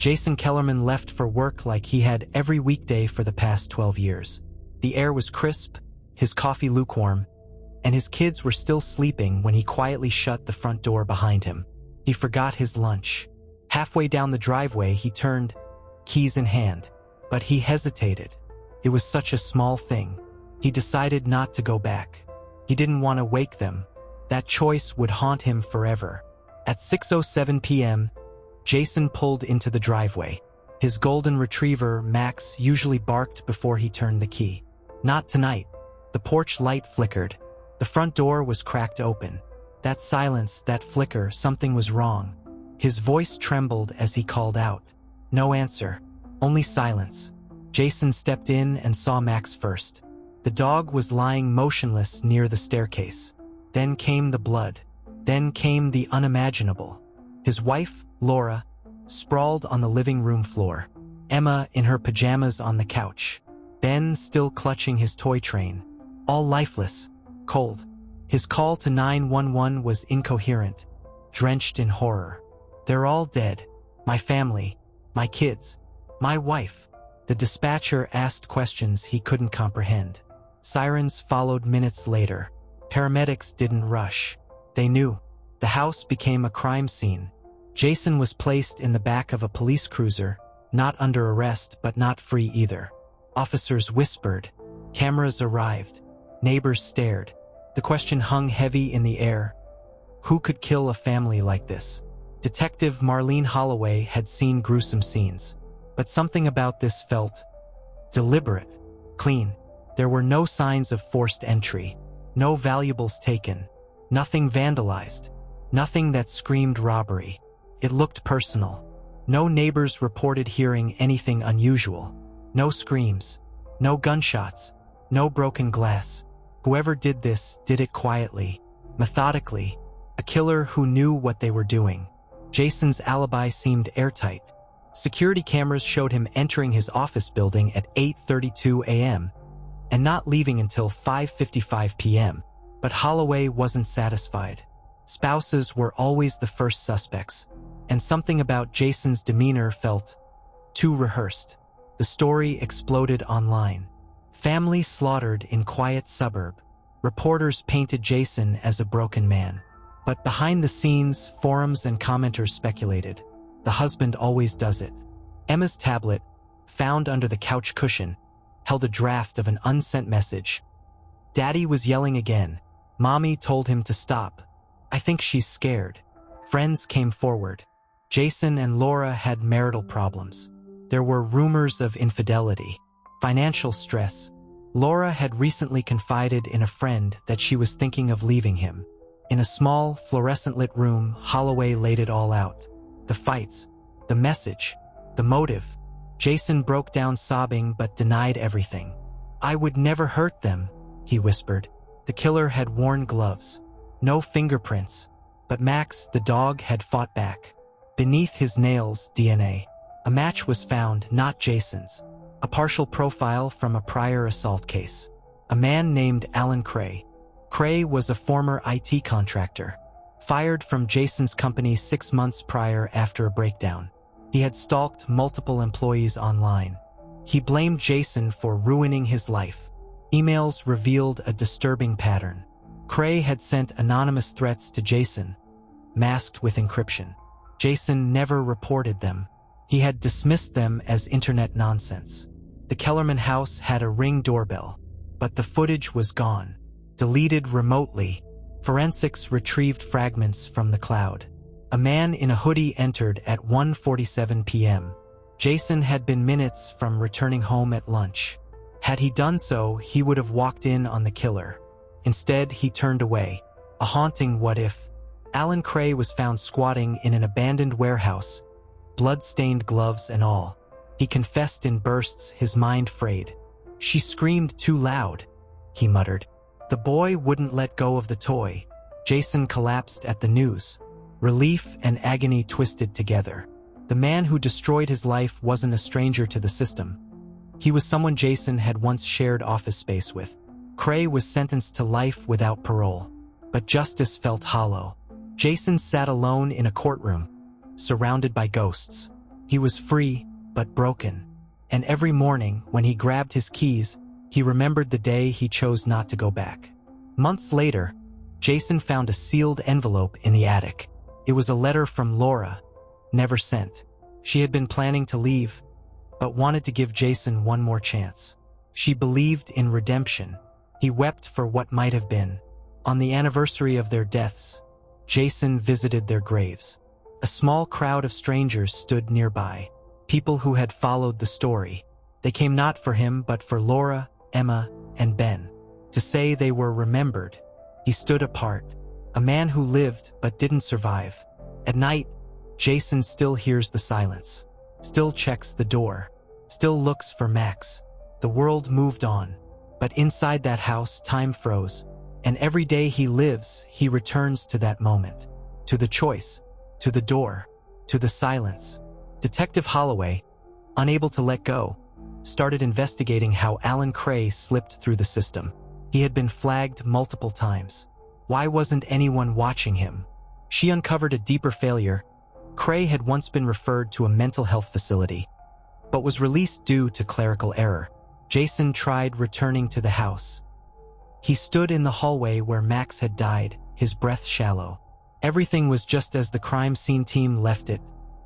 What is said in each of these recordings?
Jason Kellerman left for work like he had every weekday for the past 12 years. The air was crisp, his coffee lukewarm, and his kids were still sleeping when he quietly shut the front door behind him. He forgot his lunch. Halfway down the driveway, he turned, keys in hand. But he hesitated. It was such a small thing. He decided not to go back. He didn't want to wake them. That choice would haunt him forever. At 6:07 p.m., Jason pulled into the driveway. His golden retriever, Max, usually barked before he turned the key. Not tonight. The porch light flickered. The front door was cracked open. That silence, that flicker, something was wrong. His voice trembled as he called out. No answer. Only silence. Jason stepped in and saw Max first. The dog was lying motionless near the staircase. Then came the blood. Then came the unimaginable. His wife, Laura, sprawled on the living room floor. Emma in her pajamas on the couch. Ben still clutching his toy train. All lifeless, cold. His call to 911 was incoherent, drenched in horror. They're all dead. My family, my kids, my wife. The dispatcher asked questions he couldn't comprehend. Sirens followed minutes later. Paramedics didn't rush. They knew. The house became a crime scene. Jason was placed in the back of a police cruiser, not under arrest but not free either. Officers whispered. Cameras arrived. Neighbors stared. The question hung heavy in the air. Who could kill a family like this? Detective Marlene Holloway had seen gruesome scenes, but something about this felt deliberate, clean. There were no signs of forced entry, no valuables taken, nothing vandalized, nothing that screamed robbery. It looked personal. No neighbors reported hearing anything unusual. No screams, no gunshots, no broken glass. Whoever did this did it quietly, methodically, a killer who knew what they were doing. Jason's alibi seemed airtight. Security cameras showed him entering his office building at 8:32 a.m. and not leaving until 5:55 p.m. But Holloway wasn't satisfied. Spouses were always the first suspects, and something about Jason's demeanor felt too rehearsed. The story exploded online. Family slaughtered in quiet suburb. Reporters painted Jason as a broken man. But behind the scenes, forums and commenters speculated. The husband always does it. Emma's tablet, found under the couch cushion, held a draft of an unsent message. Daddy was yelling again. Mommy told him to stop. I think she's scared. Friends came forward. Jason and Laura had marital problems. There were rumors of infidelity, financial stress. Laura had recently confided in a friend that she was thinking of leaving him. In a small, fluorescent-lit room, Holloway laid it all out. The fights, the message, the motive. Jason broke down sobbing but denied everything. I would never hurt them, he whispered. The killer had worn gloves. No fingerprints. But Max, the dog, had fought back. Beneath his nails, DNA. A match was found, not Jason's. A partial profile from a prior assault case. A man named Alan Cray. Cray was a former IT contractor, fired from Jason's company 6 months prior after a breakdown. He had stalked multiple employees online. He blamed Jason for ruining his life. Emails revealed a disturbing pattern. Cray had sent anonymous threats to Jason, masked with encryption. Jason never reported them. He had dismissed them as internet nonsense. The Kellerman house had a Ring doorbell, but the footage was gone. Deleted remotely. Forensics retrieved fragments from the cloud. A man in a hoodie entered at 1:47 p.m. Jason had been minutes from returning home at lunch. Had he done so, he would have walked in on the killer. Instead, he turned away. A haunting what if. Alan Cray was found squatting in an abandoned warehouse, blood-stained gloves and all. He confessed in bursts, his mind frayed. She screamed too loud, he muttered. The boy wouldn't let go of the toy. Jason collapsed at the news. Relief and agony twisted together. The man who destroyed his life wasn't a stranger to the system. He was someone Jason had once shared office space with. Cray was sentenced to life without parole, but justice felt hollow. Jason sat alone in a courtroom, surrounded by ghosts. He was free, but broken. And every morning, when he grabbed his keys, he remembered the day he chose not to go back. Months later, Jason found a sealed envelope in the attic. It was a letter from Laura, never sent. She had been planning to leave, but wanted to give Jason one more chance. She believed in redemption. He wept for what might have been. On the anniversary of their deaths, Jason visited their graves. A small crowd of strangers stood nearby, people who had followed the story. They came not for him, but for Laura, Emma, and Ben, to say they were remembered. He stood apart, a man who lived but didn't survive. At night, Jason still hears the silence, still checks the door, still looks for Max. The world moved on, but inside that house, time froze, and every day he lives, he returns to that moment, to the choice, to the door, to the silence. Detective Holloway, unable to let go, started investigating how Alan Cray slipped through the system. He had been flagged multiple times. Why wasn't anyone watching him? She uncovered a deeper failure. Cray had once been referred to a mental health facility, but was released due to clerical error. Jason tried returning to the house. He stood in the hallway where Max had died, his breath shallow. Everything was just as the crime scene team left it,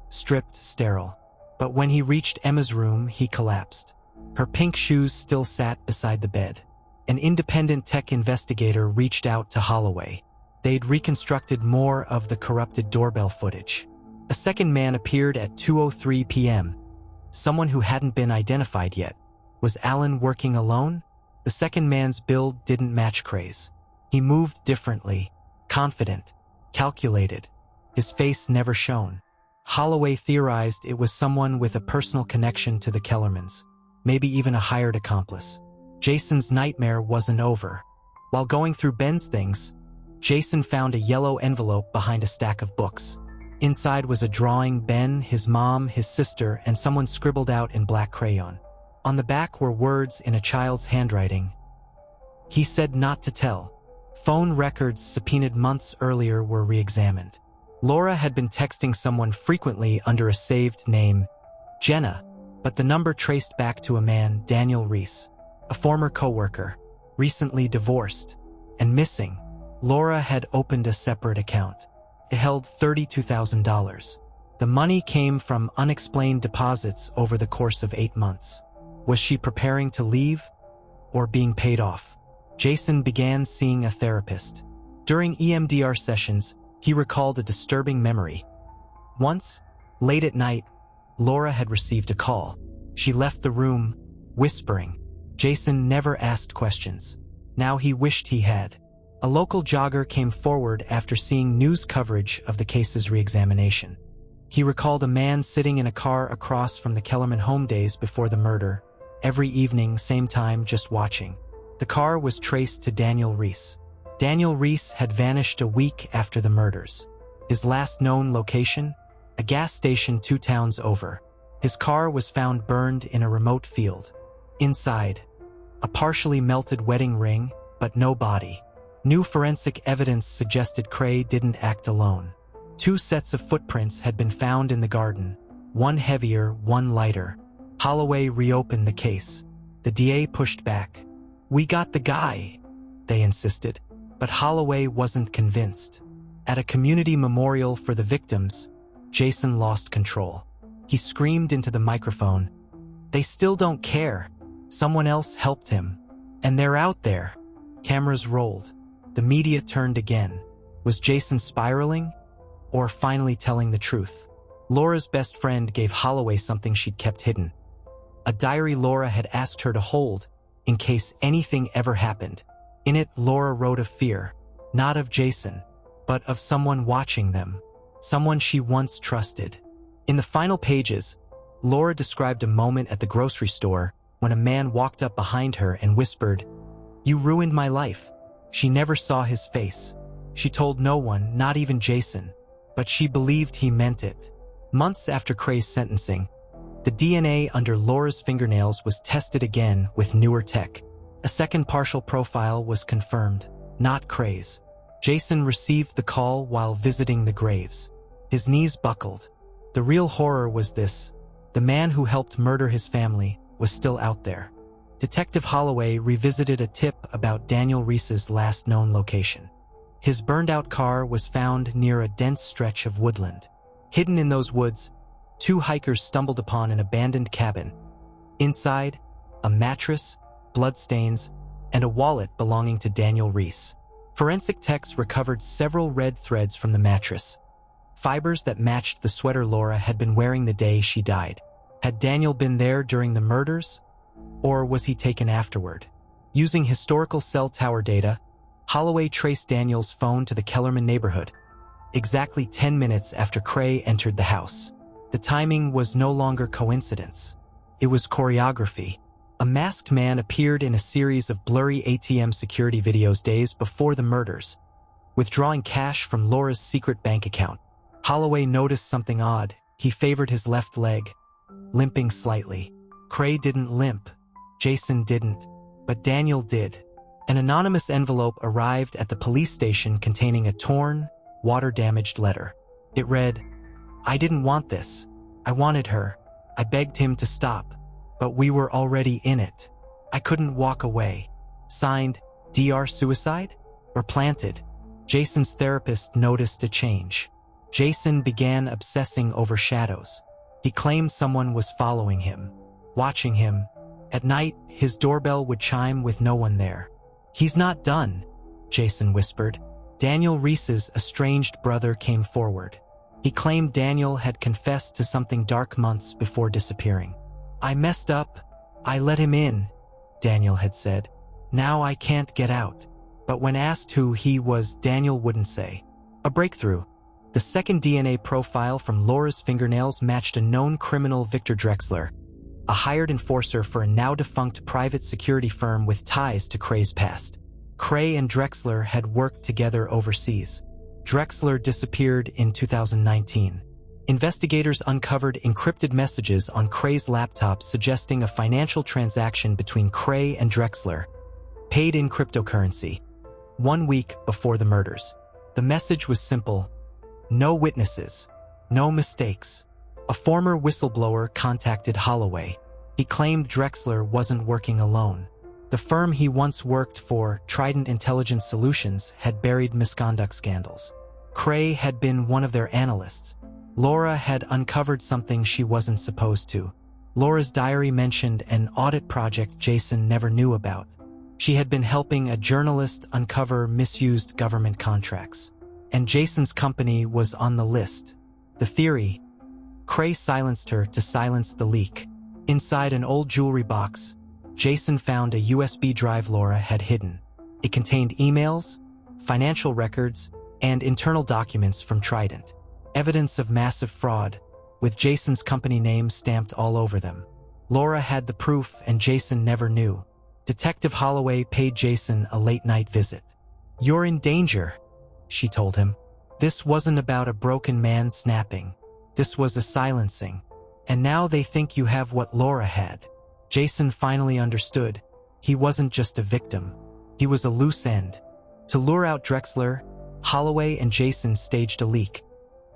stripped, sterile. But when he reached Emma's room, he collapsed. Her pink shoes still sat beside the bed. An independent tech investigator reached out to Holloway. They'd reconstructed more of the corrupted doorbell footage. A second man appeared at 2:03 p.m., someone who hadn't been identified yet. Was Alan working alone? The second man's build didn't match Cray's. He moved differently, confident, calculated. His face never shone. Holloway theorized it was someone with a personal connection to the Kellermans, maybe even a hired accomplice. Jason's nightmare wasn't over. While going through Ben's things, Jason found a yellow envelope behind a stack of books. Inside was a drawing Ben, his mom, his sister, and someone scribbled out in black crayon. On the back were words in a child's handwriting. He said not to tell. Phone records subpoenaed months earlier were re-examined. Laura had been texting someone frequently under a saved name, Jenna, but the number traced back to a man, Daniel Reese, a former co-worker, recently divorced, and missing. Laura had opened a separate account. It held $32,000. The money came from unexplained deposits over the course of 8 months. Was she preparing to leave or being paid off? Jason began seeing a therapist. During EMDR sessions, he recalled a disturbing memory. Once, late at night, Laura had received a call. She left the room, whispering. Jason never asked questions. Now he wished he had. A local jogger came forward after seeing news coverage of the case's re-examination. He recalled a man sitting in a car across from the Kellerman home days before the murder, every evening, same time, just watching. The car was traced to Daniel Reese. Daniel Reese had vanished a week after the murders. His last known location? A gas station 2 towns over. His car was found burned in a remote field. Inside, a partially melted wedding ring, but no body. New forensic evidence suggested Cray didn't act alone. 2 sets of footprints had been found in the garden, one heavier, one lighter. Holloway reopened the case. The DA pushed back. "We got the guy," they insisted. But Holloway wasn't convinced. At a community memorial for the victims, Jason lost control. He screamed into the microphone, "They still don't care. Someone else helped him. And they're out there." Cameras rolled. The media turned again. Was Jason spiraling? Or finally telling the truth? Laura's best friend gave Holloway something she'd kept hidden. A diary Laura had asked her to hold in case anything ever happened. In it, Laura wrote of fear, not of Jason, but of someone watching them, someone she once trusted. In the final pages, Laura described a moment at the grocery store when a man walked up behind her and whispered, "You ruined my life." She never saw his face. She told no one, not even Jason, but she believed he meant it. Months after Cray's sentencing, the DNA under Laura's fingernails was tested again with newer tech. A second partial profile was confirmed, not Cray's. Jason received the call while visiting the graves. His knees buckled. The real horror was this: the man who helped murder his family was still out there. Detective Holloway revisited a tip about Daniel Reese's last known location. His burned-out car was found near a dense stretch of woodland. Hidden in those woods, 2 hikers stumbled upon an abandoned cabin. Inside, a mattress, bloodstains, and a wallet belonging to Daniel Reese. Forensic techs recovered several red threads from the mattress, fibers that matched the sweater Laura had been wearing the day she died. Had Daniel been there during the murders, or was he taken afterward? Using historical cell tower data, Holloway traced Daniel's phone to the Kellerman neighborhood, exactly 10 minutes after Cray entered the house. The timing was no longer coincidence. It was choreography. A masked man appeared in a series of blurry ATM security videos days before the murders, withdrawing cash from Laura's secret bank account. Holloway noticed something odd. He favored his left leg, limping slightly. Cray didn't limp. Jason didn't. But Daniel did. An anonymous envelope arrived at the police station containing a torn, water-damaged letter. It read, "I didn't want this. I wanted her. I begged him to stop. But we were already in it. I couldn't walk away." Signed, Dr. Suicide? Or planted? Jason's therapist noticed a change. Jason began obsessing over shadows. He claimed someone was following him, watching him. At night, his doorbell would chime with no one there. "He's not done," Jason whispered. Daniel Reese's estranged brother came forward. He claimed Daniel had confessed to something dark months before disappearing. "I messed up. I let him in," Daniel had said. "Now I can't get out." But when asked who he was, Daniel wouldn't say. A breakthrough. The second DNA profile from Laura's fingernails matched a known criminal, Victor Drexler, a hired enforcer for a now-defunct private security firm with ties to Cray's past. Cray and Drexler had worked together overseas. Drexler disappeared in 2019. Investigators uncovered encrypted messages on Cray's laptop suggesting a financial transaction between Cray and Drexler, paid in cryptocurrency, 1 week before the murders. The message was simple: no witnesses, no mistakes. A former whistleblower contacted Holloway. He claimed Drexler wasn't working alone. The firm he once worked for, Trident Intelligence Solutions, had buried misconduct scandals. Cray had been one of their analysts. Laura had uncovered something she wasn't supposed to. Laura's diary mentioned an audit project Jason never knew about. She had been helping a journalist uncover misused government contracts. And Jason's company was on the list. The theory: Cray silenced her to silence the leak. Inside an old jewelry box, Jason found a USB drive Laura had hidden. It contained emails, financial records, and internal documents from Trident. Evidence of massive fraud, with Jason's company name stamped all over them. Laura had the proof, and Jason never knew. Detective Holloway paid Jason a late-night visit. "You're in danger," she told him. "This wasn't about a broken man snapping. This was a silencing. And now they think you have what Laura had." Jason finally understood. He wasn't just a victim. He was a loose end. To lure out Drexler, Holloway and Jason staged a leak,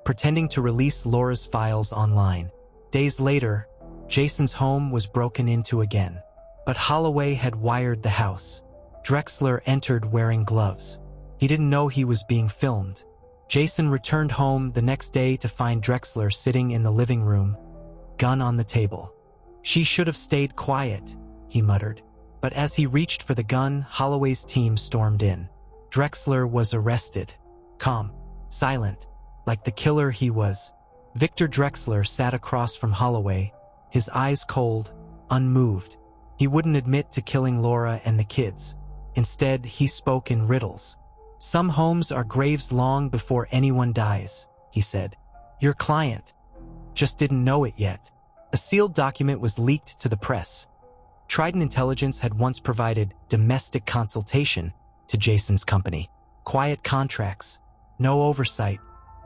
pretending to release Laura's files online. Days later, Jason's home was broken into again. But Holloway had wired the house. Drexler entered wearing gloves. He didn't know he was being filmed. Jason returned home the next day to find Drexler sitting in the living room, gun on the table. "She should have stayed quiet," he muttered. But as he reached for the gun, Holloway's team stormed in. Drexler was arrested, calm, silent, like the killer he was. Victor Drexler sat across from Holloway, his eyes cold, unmoved. He wouldn't admit to killing Laura and the kids. Instead, he spoke in riddles. "Some homes are graves long before anyone dies," he said. "Your client just didn't know it yet." A sealed document was leaked to the press. Trident Intelligence had once provided domestic consultation to Jason's company. Quiet contracts, no oversight.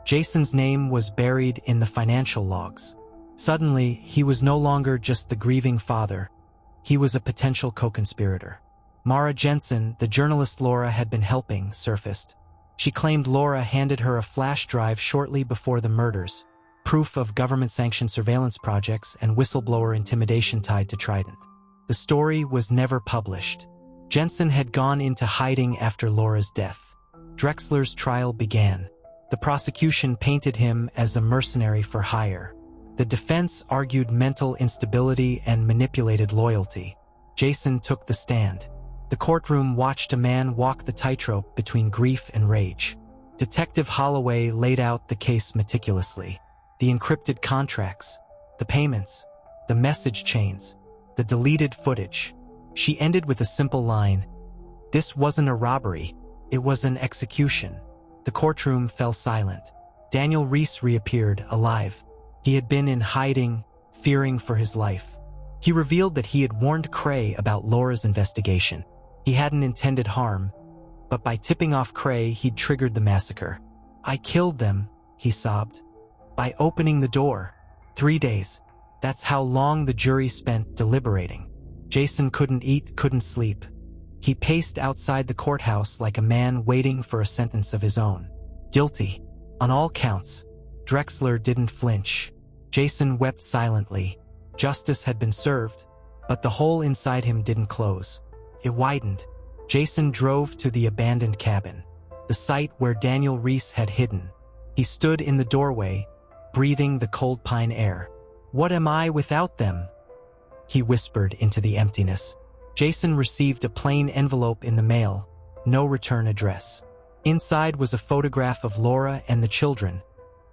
Jason's name was buried in the financial logs. Suddenly, he was no longer just the grieving father. He was a potential co-conspirator. Mara Jensen, the journalist Laura had been helping, surfaced. She claimed Laura handed her a flash drive shortly before the murders, proof of government-sanctioned surveillance projects and whistleblower intimidation tied to Trident. The story was never published. Jensen had gone into hiding after Laura's death. Drexler's trial began. The prosecution painted him as a mercenary for hire. The defense argued mental instability and manipulated loyalty. Jason took the stand. The courtroom watched a man walk the tightrope between grief and rage. Detective Holloway laid out the case meticulously. The encrypted contracts, the payments, the message chains, the deleted footage. She ended with a simple line. This wasn't a robbery, it was an execution. The courtroom fell silent. Daniel Reese reappeared, alive. He had been in hiding, fearing for his life. He revealed that he had warned Cray about Laura's investigation. He hadn't intended harm, but by tipping off Cray, he'd triggered the massacre. I killed them, he sobbed. By opening the door. 3 days. That's how long the jury spent deliberating. Jason couldn't eat, couldn't sleep. He paced outside the courthouse like a man waiting for a sentence of his own. Guilty. On all counts. Drexler didn't flinch. Jason wept silently. Justice had been served, but the hole inside him didn't close. It widened. Jason drove to the abandoned cabin, the site where Daniel Reese had hidden. He stood in the doorway, breathing the cold pine air. What am I without them? He whispered into the emptiness. Jason received a plain envelope in the mail, no return address. Inside was a photograph of Laura and the children,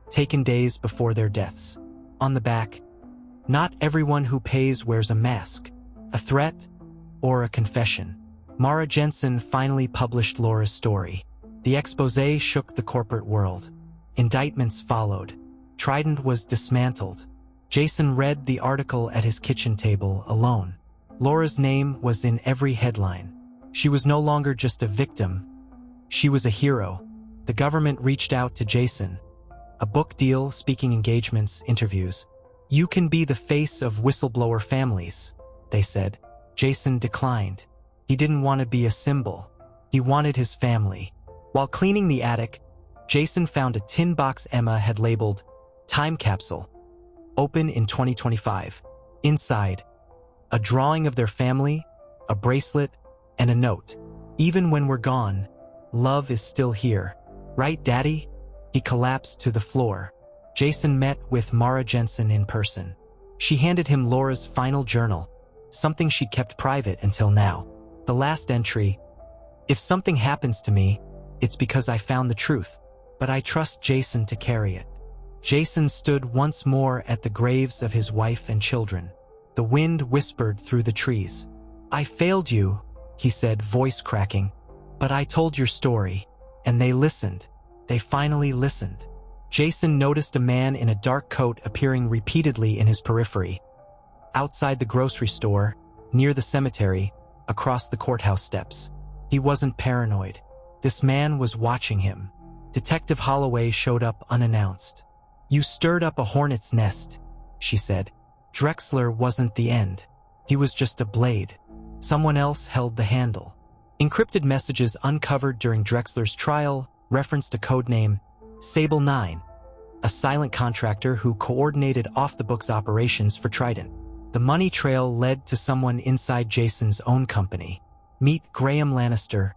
taken days before their deaths. On the back, not everyone who pays wears a mask, a threat, or a confession. Mara Jensen finally published Laura's story. The exposé shook the corporate world. Indictments followed. Trident was dismantled. Jason read the article at his kitchen table alone. Laura's name was in every headline. She was no longer just a victim. She was a hero. The government reached out to Jason. A book deal, speaking engagements, interviews. You can be the face of whistleblower families, they said. Jason declined. He didn't want to be a symbol. He wanted his family. While cleaning the attic, Jason found a tin box Emma had labeled Time Capsule. Open in 2025. Inside, a drawing of their family, a bracelet, and a note. Even when we're gone, love is still here. Right, Daddy? He collapsed to the floor. Jason met with Mara Jensen in person. She handed him Laura's final journal, something she'd kept private until now. The last entry, if something happens to me, it's because I found the truth, but I trust Jason to carry it. Jason stood once more at the graves of his wife and children. The wind whispered through the trees. I failed you, he said, voice cracking, but I told your story, and they listened. They finally listened. Jason noticed a man in a dark coat appearing repeatedly in his periphery. Outside the grocery store, near the cemetery, across the courthouse steps. He wasn't paranoid. This man was watching him. Detective Holloway showed up unannounced. You stirred up a hornet's nest, she said. Drexler wasn't the end. He was just a blade. Someone else held the handle. Encrypted messages uncovered during Drexler's trial referenced a codename Sable 9, a silent contractor who coordinated off-the-books operations for Trident. The money trail led to someone inside Jason's own company. Meet Graham Lannister,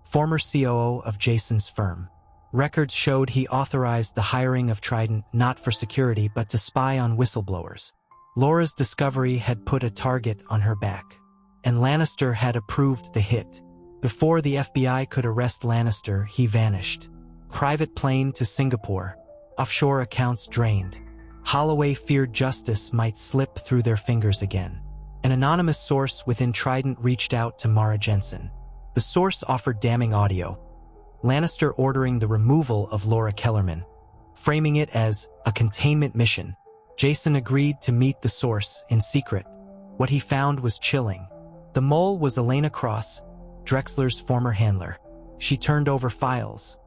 former COO of Jason's firm. Records showed he authorized the hiring of Trident not for security but to spy on whistleblowers. Laura's discovery had put a target on her back, and Lannister had approved the hit. Before the FBI could arrest Lannister, he vanished. Private plane to Singapore. Offshore accounts drained. Holloway feared justice might slip through their fingers again. An anonymous source within Trident reached out to Mara Jensen. The source offered damning audio. Lannister ordering the removal of Laura Kellerman, framing it as a containment mission. Jason agreed to meet the source in secret. What he found was chilling. The mole was Elena Cross, Drexler's former handler. She turned over files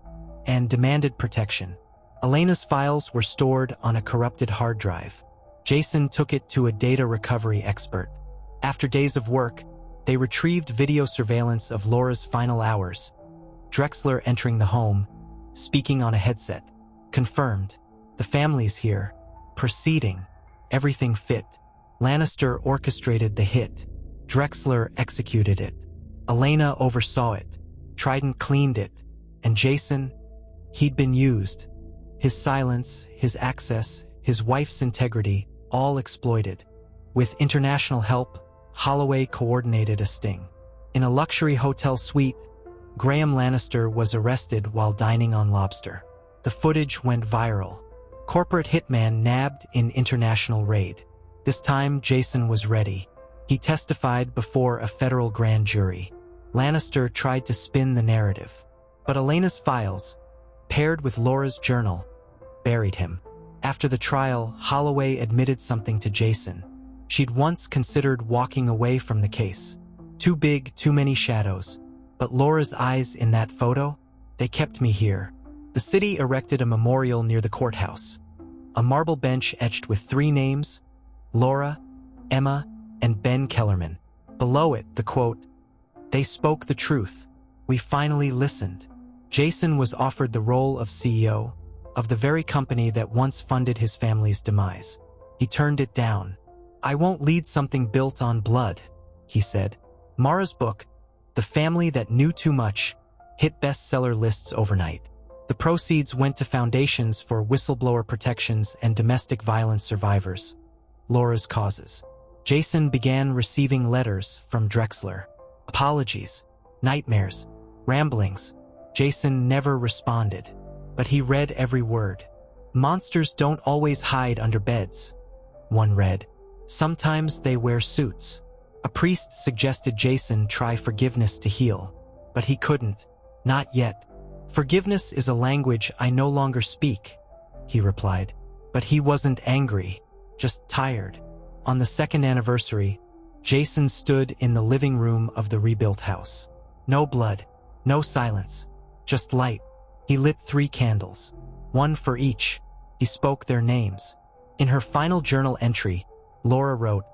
and demanded protection. Elena's files were stored on a corrupted hard drive. Jason took it to a data recovery expert. After days of work, they retrieved video surveillance of Laura's final hours. Drexler entering the home, speaking on a headset. Confirmed. The family's here. proceeding, everything fit. Lannister orchestrated the hit. Drexler executed it. Elena oversaw it. Trident cleaned it. And Jason, he'd been used. His silence, his access, his wife's integrity, all exploited. With international help, Holloway coordinated a sting. In a luxury hotel suite, Graham Lannister was arrested while dining on lobster. The footage went viral. Corporate hitman nabbed in international raid. This time, Jason was ready. He testified before a federal grand jury. Lannister tried to spin the narrative. But Elena's files, paired with Laura's journal, buried him. After the trial, Holloway admitted something to Jason. She'd once considered walking away from the case. Too big, too many shadows. But Laura's eyes in that photo, they kept me here. The city erected a memorial near the courthouse. A marble bench etched with 3 names, Laura, Emma, and Ben Kellerman. Below it, the quote, "They spoke the truth. We finally listened." Jason was offered the role of CEO of the very company that once funded his family's demise. He turned it down. "I won't lead something built on blood," he said. Mara's book, The Family That Knew Too Much, hit bestseller lists overnight. The proceeds went to foundations for whistleblower protections and domestic violence survivors. Laura's causes. Jason began receiving letters from Drexler. Apologies, nightmares, ramblings. Jason never responded, but he read every word. "Monsters don't always hide under beds," one read. "Sometimes they wear suits." A priest suggested Jason try forgiveness to heal, but he couldn't. "Not yet. Forgiveness is a language I no longer speak," he replied. But he wasn't angry, just tired. On the 2nd anniversary, Jason stood in the living room of the rebuilt house. No blood, no silence, just light. He lit 3 candles, one for each. He spoke their names. In her final journal entry, Laura wrote,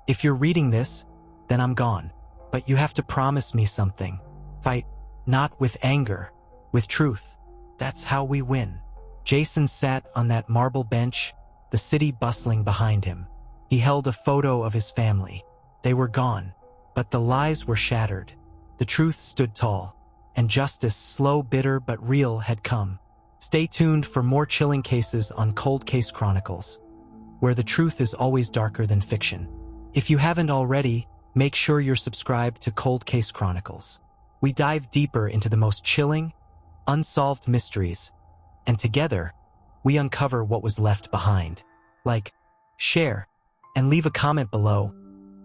"If you're reading this, then I'm gone. But you have to promise me something. Fight, not with anger, with truth. That's how we win." Jason sat on that marble bench, the city bustling behind him. He held a photo of his family. They were gone, but the lies were shattered. The truth stood tall, and justice, slow, bitter, but real, had come. Stay tuned for more chilling cases on Cold Case Chronicles, where the truth is always darker than fiction. If you haven't already, make sure you're subscribed to Cold Case Chronicles. We dive deeper into the most chilling, unsolved mysteries, and together, we uncover what was left behind. Like, share, and leave a comment below.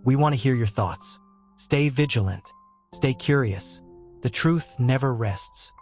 We want to hear your thoughts. Stay vigilant. Stay curious. The truth never rests.